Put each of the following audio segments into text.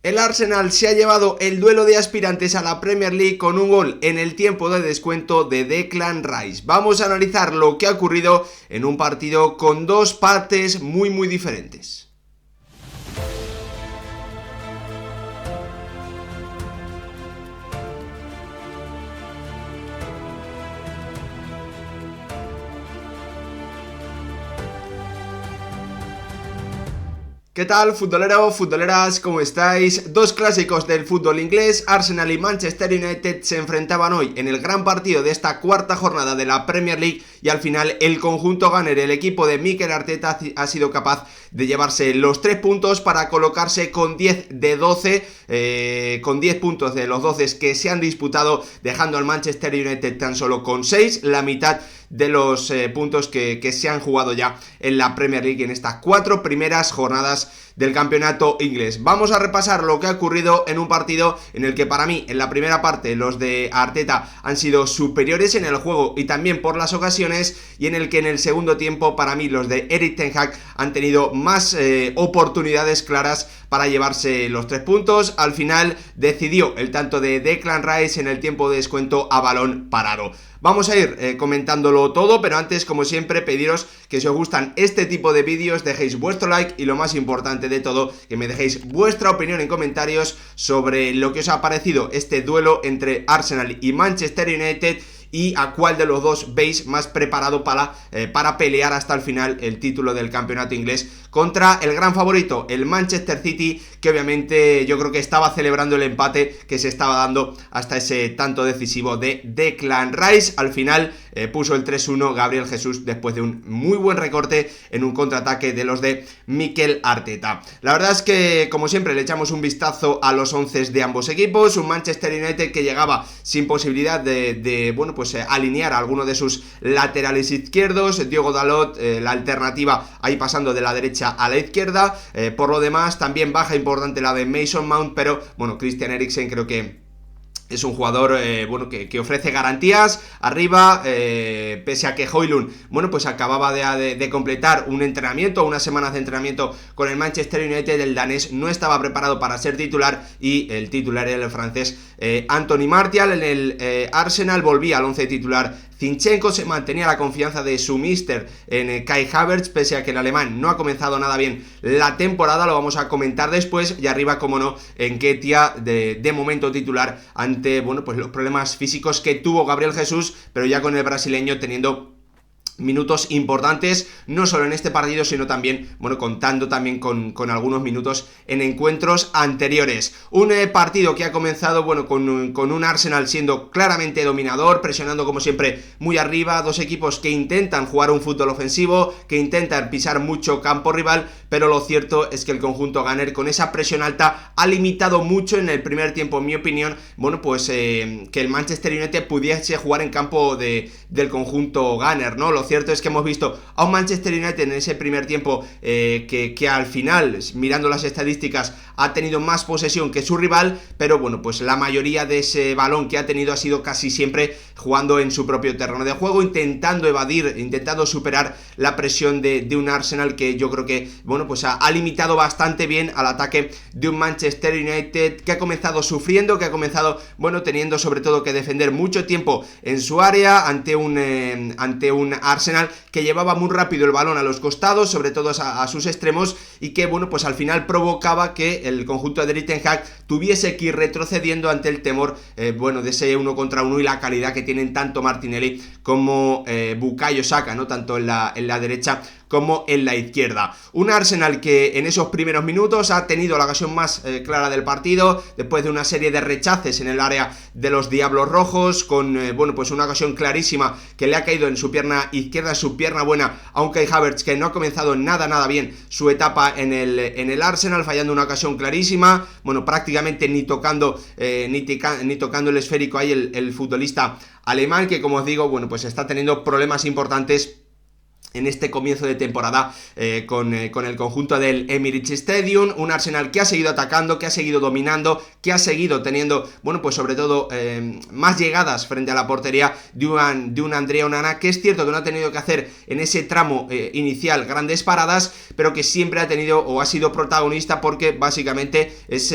El Arsenal se ha llevado el duelo de aspirantes a la Premier League con un gol en el tiempo de descuento de Declan Rice. Vamos a analizar lo que ha ocurrido en un partido con dos partes muy diferentes. ¿Qué tal, futbolero, futboleras? ¿Cómo estáis? Dos clásicos del fútbol inglés, Arsenal y Manchester United, se enfrentaban hoy en el gran partido de esta cuarta jornada de la Premier League y al final el conjunto gunner, el equipo de Mikel Arteta, ha sido capaz de llevarse los 3 puntos para colocarse con 10 de 12, con 10 puntos de los 12 que se han disputado, dejando al Manchester United tan solo con 6, la mitad de los puntos que se han jugado ya en la Premier League en estas 4 primeras jornadas del campeonato inglés. Vamos a repasar lo que ha ocurrido en un partido en el que para mí en la primera parte los de Arteta han sido superiores en el juego y también por las ocasiones, y en el que en el segundo tiempo para mí los de Erik ten Hag han tenido más oportunidades claras para llevarse los 3 puntos. Al final decidió el tanto de Declan Rice en el tiempo de descuento a balón parado. Vamos a ir comentándolo todo, pero antes, como siempre, pediros que si os gustan este tipo de vídeos dejéis vuestro like y, lo más importante de todo, que me dejéis vuestra opinión en comentarios sobre lo que os ha parecido este duelo entre Arsenal y Manchester United y a cuál de los dos veis más preparado para pelear hasta el final el título del campeonato inglés contra el gran favorito, el Manchester City, que obviamente yo creo que estaba celebrando el empate que se estaba dando hasta ese tanto decisivo de Declan Rice. Al final puso el 3-1 Gabriel Jesús después de un muy buen recorte en un contraataque de los de Mikel Arteta. La verdad es que, como siempre, le echamos un vistazo a los 11 de ambos equipos. Un Manchester United que llegaba sin posibilidad de alinear a alguno de sus laterales izquierdos. Diogo Dalot, la alternativa ahí pasando de la derecha a la izquierda. Por lo demás, también baja importante la de Mason Mount, pero bueno, Christian Eriksen creo que es un jugador que ofrece garantías arriba, pese a que Højlund pues acababa de completar un entrenamiento, unas semanas de entrenamiento con el Manchester United. El danés no estaba preparado para ser titular y el titular era el francés Anthony Martial. En el Arsenal volvía al 11 titular Zinchenko, se mantenía la confianza de su mister en Kai Havertz, pese a que el alemán no ha comenzado nada bien la temporada, lo vamos a comentar después. Y arriba, como no, Nketiah de momento titular ante los problemas físicos que tuvo Gabriel Jesús, pero ya con el brasileño teniendo minutos importantes, no solo en este partido, sino también, contando también con algunos minutos en encuentros anteriores. Un partido que ha comenzado, con un Arsenal siendo claramente dominador, presionando como siempre muy arriba, dos equipos que intentan jugar un fútbol ofensivo, que intentan pisar mucho campo rival, pero lo cierto es que el conjunto gunner con esa presión alta ha limitado mucho en el primer tiempo, en mi opinión, que el Manchester United pudiese jugar en campo del conjunto gunner, ¿no? Lo cierto es que hemos visto a un Manchester United en ese primer tiempo que al final, mirando las estadísticas, ha tenido más posesión que su rival, pero la mayoría de ese balón que ha tenido ha sido casi siempre jugando en su propio terreno de juego, intentando evadir, intentando superar la presión de un Arsenal que yo creo que ha limitado bastante bien al ataque de un Manchester United que ha comenzado sufriendo, que ha comenzado teniendo sobre todo que defender mucho tiempo en su área ante un Arsenal que llevaba muy rápido el balón a los costados, sobre todo a sus extremos, y que al final provocaba que el conjunto de Erik ten Hag tuviese que ir retrocediendo ante el temor de ese 1 contra 1 y la calidad que tienen tanto Martinelli como Bukayo Saka, ¿no? Tanto en la derecha como en la izquierda. Un Arsenal que en esos primeros minutos ha tenido la ocasión más clara del partido, después de una serie de rechaces en el área de los Diablos Rojos, con una ocasión clarísima que le ha caído en su pierna izquierda, su pierna buena, a un Kai Havertz que no ha comenzado nada bien su etapa en el Arsenal, fallando una ocasión clarísima, prácticamente ni tocando el esférico ahí el futbolista alemán, que, como os digo, está teniendo problemas importantes en este comienzo de temporada con el conjunto del Emirates Stadium, un Arsenal que ha seguido atacando, que ha seguido dominando, que ha seguido teniendo, bueno, pues sobre todo más llegadas frente a la portería de un Andrea Onana, que es cierto que no ha tenido que hacer en ese tramo inicial grandes paradas, pero que siempre ha tenido o ha sido protagonista porque básicamente es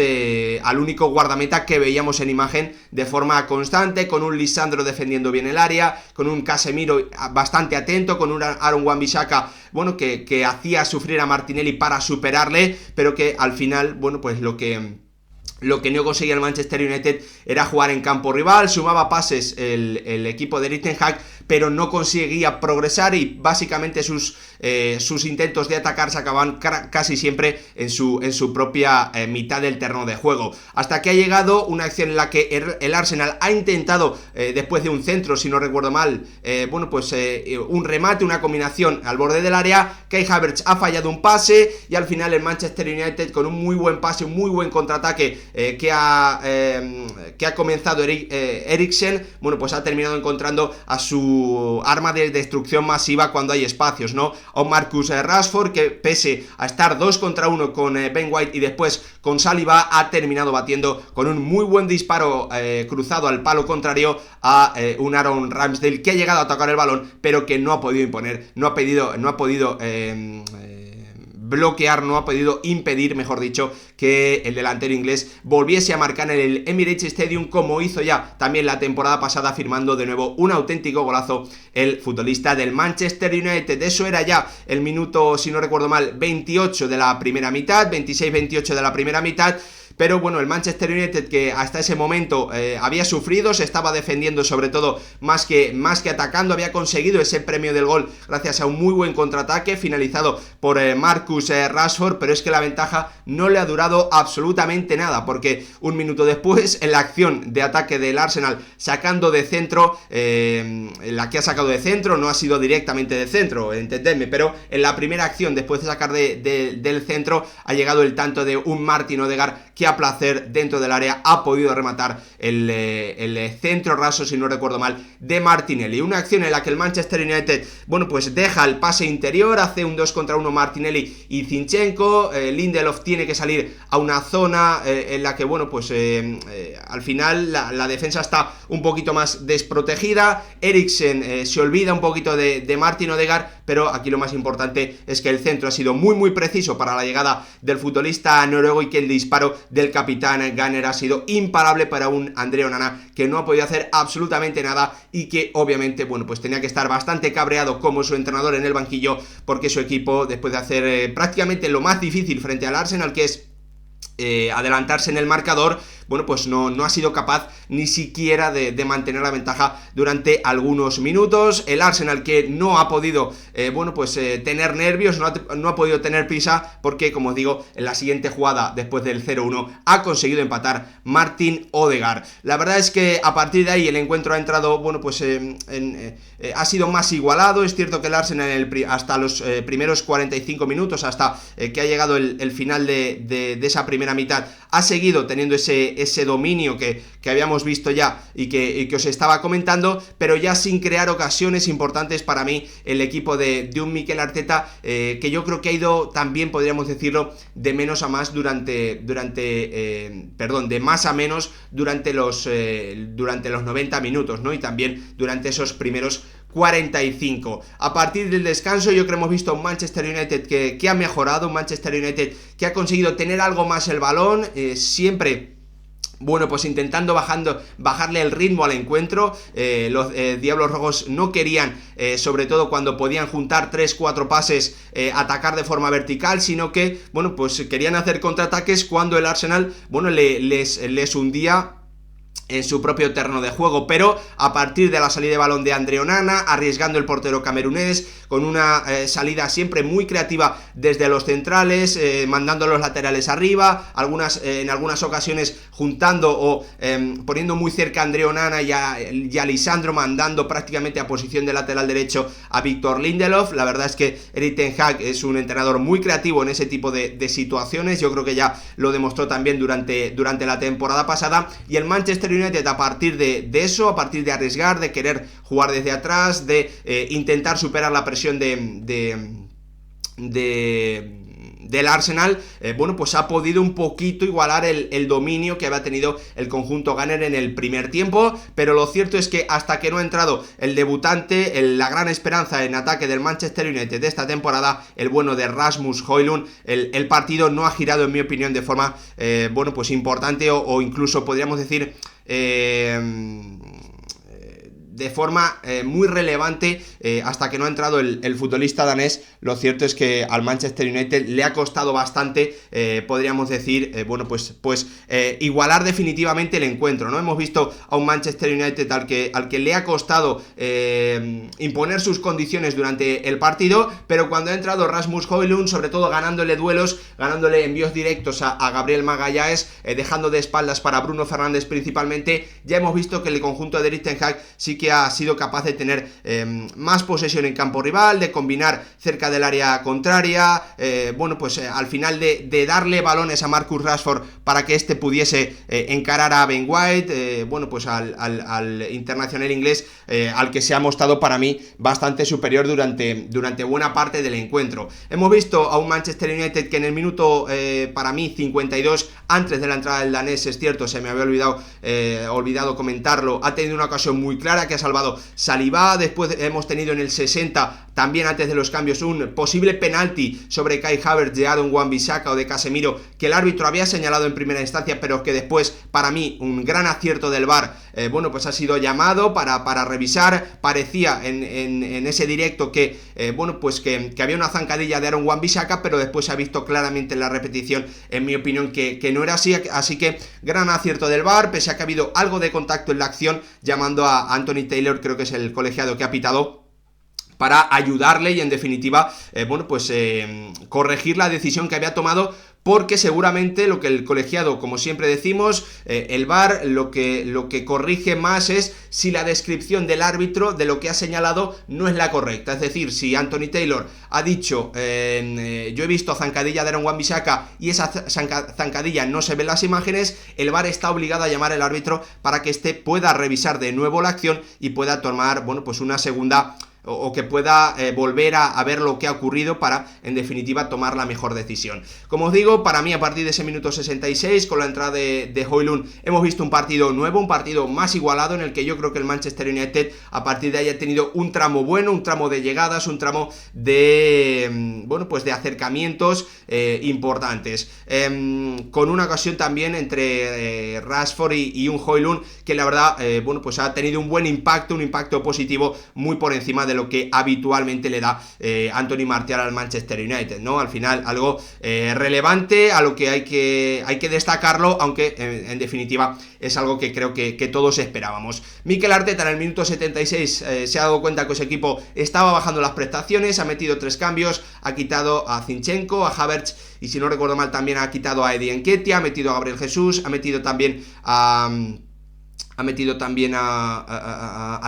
al único guardameta que veíamos en imagen de forma constante, con un Lisandro defendiendo bien el área, con un Casemiro bastante atento, con un Aaron Wan-Bissaka, bueno, que hacía sufrir a Martinelli para superarle, pero que al final, bueno, pues lo que no conseguía el Manchester United era jugar en campo rival, sumaba pases el equipo de Erik ten Hag, pero no conseguía progresar y básicamente sus intentos de atacar se acaban casi siempre en su propia mitad del terreno de juego. Hasta que ha llegado una acción en la que el Arsenal ha intentado, después de un centro, si no recuerdo mal, un remate, una combinación al borde del área, Kai Havertz ha fallado un pase y al final el Manchester United, con un muy buen pase, un muy buen contraataque que ha comenzado Eriksen, bueno, pues ha terminado encontrando a su arma de destrucción masiva cuando hay espacios, ¿no? A Marcus Rashford, que pese a estar 2 contra 1 con Ben White y después con Saliba, ha terminado batiendo con un muy buen disparo cruzado al palo contrario a un Aaron Ramsdale, que ha llegado a tocar el balón, pero que no ha podido imponer, no ha podido bloquear, no ha podido impedir, mejor dicho, que el delantero inglés volviese a marcar en el Emirates Stadium, como hizo ya también la temporada pasada, firmando de nuevo un auténtico golazo el futbolista del Manchester United. Eso era ya el minuto, si no recuerdo mal, 28 de la primera mitad, 26-28 de la primera mitad. Pero bueno, el Manchester United, que hasta ese momento había sufrido, se estaba defendiendo sobre todo más que atacando, había conseguido ese premio del gol gracias a un muy buen contraataque finalizado por Marcus Rashford, pero es que la ventaja no le ha durado absolutamente nada, porque un minuto después, en la acción de ataque del Arsenal sacando de centro, la que ha sacado de centro no ha sido directamente de centro, entendedme, pero en la primera acción, después de sacar del centro, ha llegado el tanto de un Martin Odegaard, que a placer dentro del área ha podido rematar el centro raso, si no recuerdo mal, de Martinelli. Una acción en la que el Manchester United, bueno, pues deja el pase interior, hace un 2 contra 1 Martinelli y Zinchenko, Lindelof tiene que salir a una zona en la que, bueno, pues al final la defensa está un poquito más desprotegida. Eriksen se olvida un poquito de Martin Odegaard, pero aquí lo más importante es que el centro ha sido muy muy preciso para la llegada del futbolista noruego y que el disparo del capitán Gunner ha sido imparable para un Andrea Onana, que no ha podido hacer absolutamente nada y que obviamente, bueno, pues tenía que estar bastante cabreado como su entrenador en el banquillo, porque su equipo, después de hacer prácticamente lo más difícil frente al Arsenal, que es adelantarse en el marcador, bueno, pues no ha sido capaz ni siquiera de mantener la ventaja durante algunos minutos. El Arsenal, que no ha podido tener nervios, no ha podido tener prisa, porque, como os digo, en la siguiente jugada, después del 0-1, ha conseguido empatar Martin Odegaard. La verdad es que a partir de ahí el encuentro ha entrado, bueno, pues ha sido más igualado. Es cierto que el Arsenal hasta los primeros 45 minutos, hasta que ha llegado el final de esa primera mitad, ha seguido teniendo ese dominio que habíamos visto ya y que os estaba comentando, pero ya sin crear ocasiones importantes para mí el equipo de un Mikel Arteta, que yo creo que ha ido también, podríamos decirlo, de menos a más de más a menos durante los 90 minutos, ¿no? Y también durante esos primeros 45. A partir del descanso, yo creo que hemos visto un Manchester United que ha mejorado, un Manchester United que ha conseguido tener algo más el balón, siempre, bueno, pues intentando bajarle el ritmo al encuentro. Los Diablos Rojos no querían, sobre todo cuando podían juntar 3-4 pases, atacar de forma vertical, sino que, bueno, pues querían hacer contraataques cuando el Arsenal, bueno, les hundía en su propio terreno de juego. Pero a partir de la salida de balón de Andrea Onana, arriesgando el portero camerunés, con una salida siempre muy creativa desde los centrales, mandando a los laterales arriba, en algunas ocasiones juntando o poniendo muy cerca a Andrea Onana y a Lisandro, mandando prácticamente a posición de lateral derecho a Victor Lindelof. La verdad es que Erik ten Hag es un entrenador muy creativo en ese tipo de situaciones. Yo creo que ya lo demostró también durante la temporada pasada. Y el Manchester United a partir de eso, a partir de arriesgar, de querer jugar desde atrás, de intentar superar la presión del Arsenal, bueno, pues ha podido un poquito igualar el dominio que había tenido el conjunto Gunner en el primer tiempo, pero lo cierto es que hasta que no ha entrado el debutante, la gran esperanza en ataque del Manchester United de esta temporada, el bueno de Rasmus Højlund, el partido no ha girado, en mi opinión, de forma, bueno, pues importante o incluso podríamos decir de forma muy relevante hasta que no ha entrado el futbolista danés. Lo cierto es que al Manchester United le ha costado bastante, podríamos decir, bueno, pues igualar definitivamente el encuentro, ¿no? Hemos visto a un Manchester United al que le ha costado imponer sus condiciones durante el partido, pero cuando ha entrado Rasmus Højlund, sobre todo ganándole duelos, ganándole envíos directos a Gabriel Magalhães, dejando de espaldas para Bruno Fernández principalmente, ya hemos visto que el conjunto de Erik ten Hag sí que ha sido capaz de tener más posesión en campo rival, de combinar cerca del área contraria, bueno, pues al final de darle balones a Marcus Rashford para que este pudiese encarar a Ben White, bueno, pues al internacional inglés, al que se ha mostrado para mí bastante superior durante buena parte del encuentro. Hemos visto a un Manchester United que en el minuto, para mí, 52, antes de la entrada del danés, es cierto, se me había olvidado comentarlo, ha tenido una ocasión muy clara que ha salvado Saliba. Después hemos tenido en el 60, también antes de los cambios, un posible penalti sobre Kai Havertz de Aaron Wan-Bissaka o de Casemiro, que el árbitro había señalado en primera instancia, pero que después, para mí, un gran acierto del VAR, bueno, pues ha sido llamado para revisar. Parecía en ese directo que, bueno, pues que había una zancadilla de Aaron Wan-Bissaka, pero después se ha visto claramente en la repetición, en mi opinión, que no era así. Así que gran acierto del VAR, pese a que ha habido algo de contacto en la acción, llamando a Anthony Taylor, creo que es el colegiado que ha pitado, para ayudarle y en definitiva, bueno, pues corregir la decisión que había tomado, porque seguramente lo que el colegiado, como siempre decimos, el VAR lo que corrige más es si la descripción del árbitro de lo que ha señalado no es la correcta. Es decir, si Anthony Taylor ha dicho, yo he visto zancadilla de Aaron Wan-Bissaka y esa zancadilla no se ve en las imágenes, el VAR está obligado a llamar al árbitro para que éste pueda revisar de nuevo la acción y pueda tomar, bueno, pues una segunda, o que pueda volver a ver lo que ha ocurrido para, en definitiva, tomar la mejor decisión. Como os digo, para mí, a partir de ese minuto 66, con la entrada de Højlund, hemos visto un partido nuevo, un partido más igualado, en el que yo creo que el Manchester United, a partir de ahí, ha tenido un tramo bueno, un tramo de llegadas, un tramo de, bueno, pues de acercamientos importantes. Con una ocasión también entre Rashford y un Højlund, que la verdad, bueno, pues ha tenido un buen impacto, un impacto positivo, muy por encima de lo que habitualmente le da Anthony Martial al Manchester United, ¿no? Al final, algo relevante, a lo que hay que destacarlo, aunque en definitiva es algo que creo que todos esperábamos. Mikel Arteta en el minuto 76 se ha dado cuenta que su equipo estaba bajando las prestaciones, ha metido 3 cambios, ha quitado a Zinchenko, a Havertz y, si no recuerdo mal, también ha quitado a Eddie Nketiah, ha metido a Gabriel Jesús, ha metido también a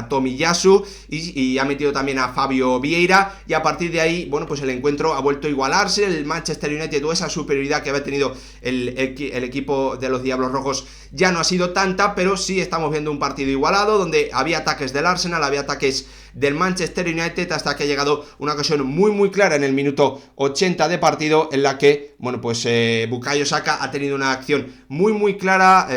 Tomiyasu y ha metido también a Fabio Vieira, y a partir de ahí, bueno, pues el encuentro ha vuelto a igualarse. El Manchester United, o esa superioridad que había tenido el equipo de los Diablos Rojos, ya no ha sido tanta, pero sí estamos viendo un partido igualado, donde había ataques del Arsenal, había ataques del Manchester United, hasta que ha llegado una ocasión muy muy clara en el minuto 80 de partido, en la que, bueno, pues Bukayo Saka ha tenido una acción muy muy clara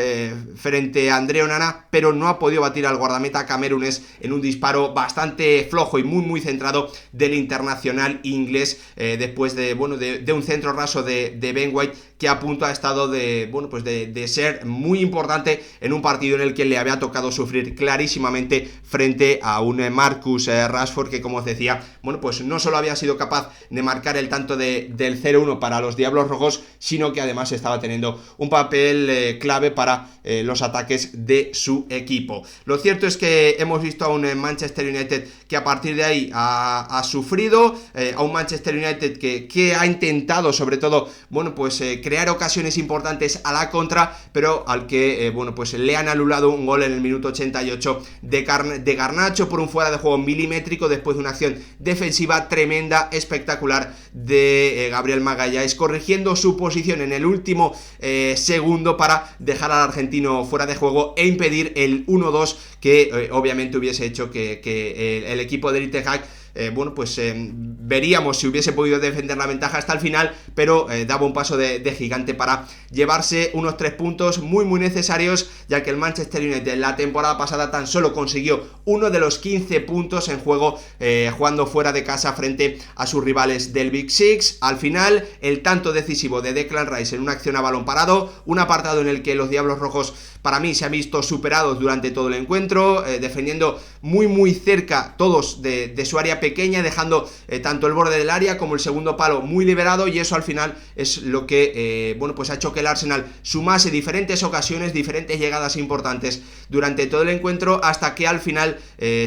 frente a Andre Onana, pero no ha podido batir al guardameta camerunés en un disparo bastante flojo y muy muy centrado del internacional inglés, después de, bueno, de un centro raso de Ben White, que a punto ha estado de ser muy importante en un partido en el que le había tocado sufrir clarísimamente frente a un Marcus Rashford, que, como os decía, bueno, pues no solo había sido capaz de marcar el tanto del 0-1 para los Diablos Rojos, sino que además estaba teniendo un papel clave para los ataques de su equipo. Lo cierto es que hemos visto a un Manchester United que a partir de ahí ha sufrido, a un Manchester United que ha intentado, sobre todo, bueno, pues crear ocasiones importantes a la contra, pero al que, bueno, pues le han anulado un gol en el minuto 88 de Garnacho por un fuera de juego milimétrico después de una acción defensiva tremenda, espectacular de Gabriel Magalhães, corrigiendo su posición en el último segundo para dejar al argentino fuera de juego e impedir el 1-2 que obviamente hubiese hecho que el equipo de Erik ten Hag bueno, pues veríamos si hubiese podido defender la ventaja hasta el final, pero daba un paso de gigante para llevarse unos 3 puntos muy necesarios, ya que el Manchester United la temporada pasada tan solo consiguió uno de los 15 puntos en juego jugando fuera de casa frente a sus rivales del Big Six. Al final, el tanto decisivo de Declan Rice en una acción a balón parado, un apartado en el que los Diablos Rojos para mí se han visto superados durante todo el encuentro, defendiendo muy cerca todos de su área pequeña, dejando tanto el borde del área como el segundo palo muy liberado, y eso al final es lo que bueno, pues ha hecho que el Arsenal sumase diferentes ocasiones, diferentes llegadas importantes durante todo el encuentro, hasta que al final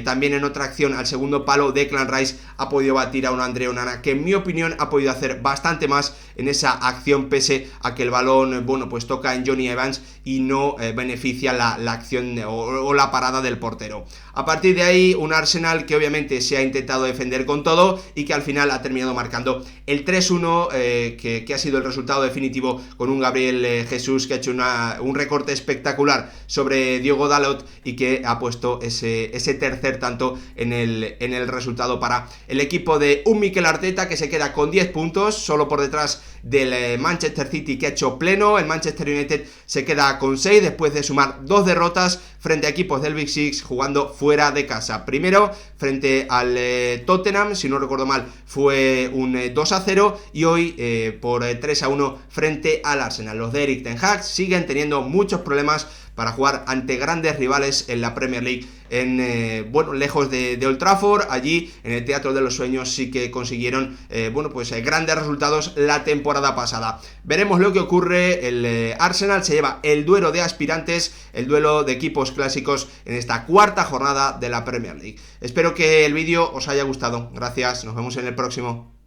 también en otra acción al segundo palo Declan Rice ha podido batir a un Andre Onana que en mi opinión ha podido hacer bastante más en esa acción, pese a que el balón, bueno, pues toca en Jonny Evans y no beneficia la acción o la parada del portero. A partir de ahí, un Arsenal que obviamente se ha intentado defender con todo y que al final ha terminado marcando el 3-1, que ha sido el resultado definitivo, con un Gabriel Jesús que ha hecho un recorte espectacular sobre Diogo Dalot y que ha puesto ese tercer tanto en el resultado para el equipo de un Mikel Arteta, que se queda con 10 puntos, solo por detrás del Manchester City, que ha hecho pleno. El Manchester United se queda con 6 después de sumar 2 derrotas frente a equipos del Big Six jugando fuera de casa. Primero frente al Tottenham, si no recuerdo mal fue un 2-0, y hoy por 3-1 frente al Arsenal. Los de Erik ten Hag siguen teniendo muchos problemas para jugar ante grandes rivales en la Premier League, bueno, lejos de Old Trafford. Allí en el Teatro de los Sueños sí que consiguieron bueno, pues grandes resultados la temporada pasada. Veremos lo que ocurre. El Arsenal se lleva el duelo de aspirantes, el duelo de equipos clásicos en esta cuarta jornada de la Premier League. Espero que el vídeo os haya gustado. Gracias, nos vemos en el próximo.